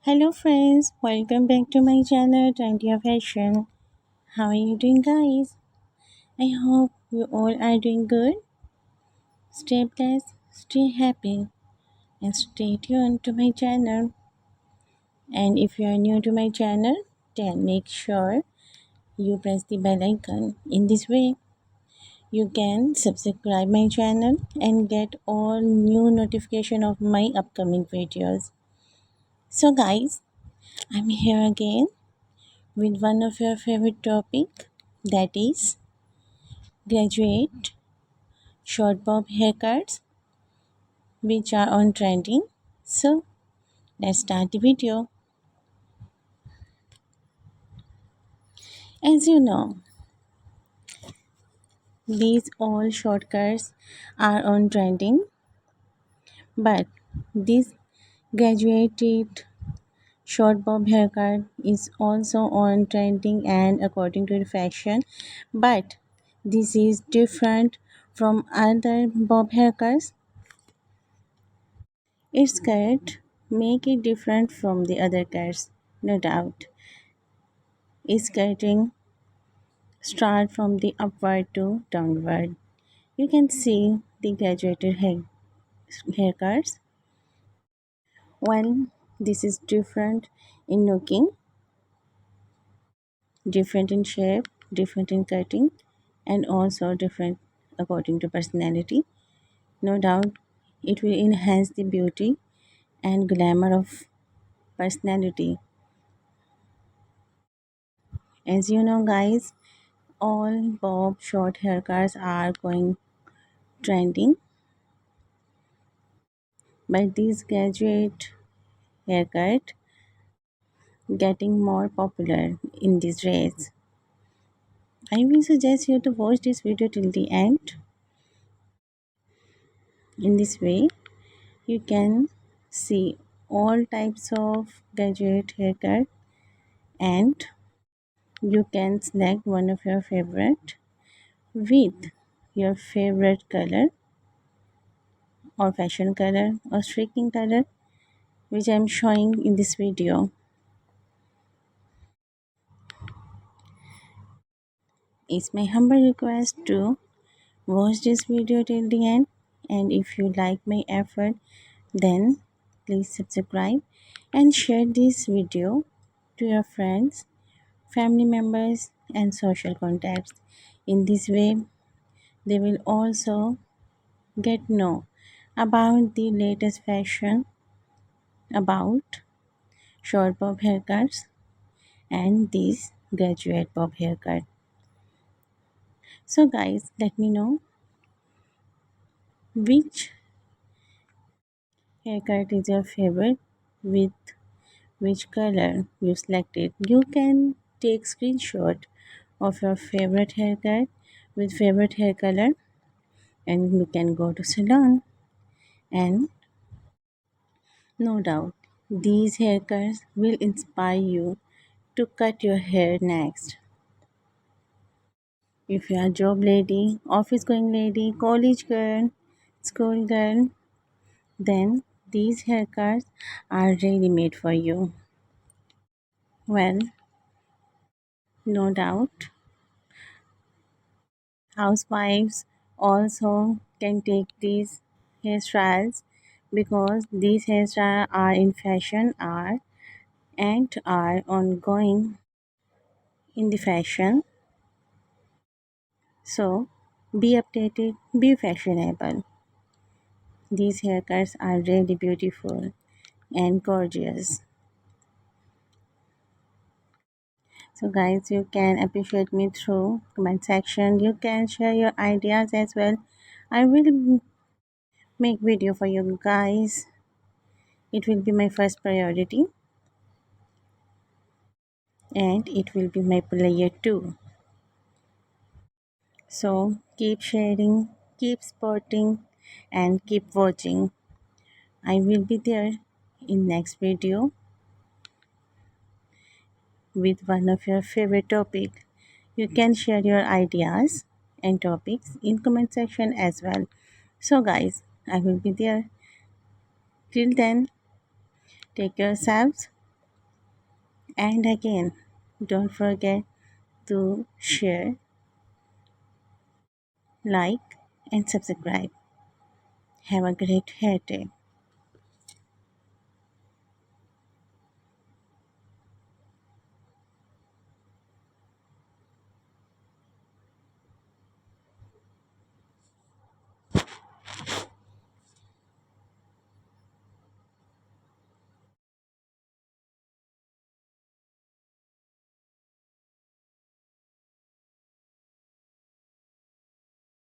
Hello friends, welcome back to my channel Trendy of Fashion. How are you doing guys? I hope you all are doing good. Stay blessed, stay happy and stay tuned to my channel. And if you are new to my channel, then make sure you press the bell icon. In this way, you can subscribe my channel and get all new notification of my upcoming videos. So guys, I'm here again with one of your favorite topic, that is graduate short bob haircuts, which are on trending. So let's start the video. As you know, these all shortcuts are on trending, but this graduated short bob haircut is also on trending and according to the fashion, but this is different from other bob haircuts. Its cut make it different from the other cuts, no doubt. Its cutting start from the upward to downward. You can see the graduated haircuts. While this is different in looking, different in shape, different in cutting, and also different according to personality. No doubt it will enhance the beauty and glamour of personality. As you know, guys, all bob short haircuts are going trending, but this graduate haircut getting more popular in this race. I will suggest you to watch this video till the end. In this way, you can see all types of graduate haircut and you can select one of your favorite with your favorite color or fashion color or streaking color, which I am showing in this video. It's my humble request to watch this video till the end, and if you like my effort, then please subscribe and share this video to your friends, family members and social contacts. In this way, they will also get know about the latest fashion about short bob haircuts and this graduate bob haircut. So guys, let me know which haircut is your favorite, with which color you selected. You can take screenshot of your favorite haircut with favorite hair color, and you can go to salon, and no doubt these haircuts will inspire you to cut your hair next. If you are job lady, office going lady, college girl, school girl, then these haircuts are really made for you. Well, no doubt housewives also can take these hairstyles because these hairstyles are in fashion are and are ongoing in the fashion. So be updated, be fashionable. These haircuts are really beautiful and gorgeous. So guys, you can appreciate me through comment section. You can share your ideas as well. I will make video for you guys. It will be my first priority and it will be my player too. So keep sharing, keep supporting and keep watching. I will be there in next video with one of your favorite topic. You can share your ideas and topics in comment section as well. So guys, I will be there. Till then, take yourselves. And again, don't forget to share, like, and subscribe. Have a great hair day.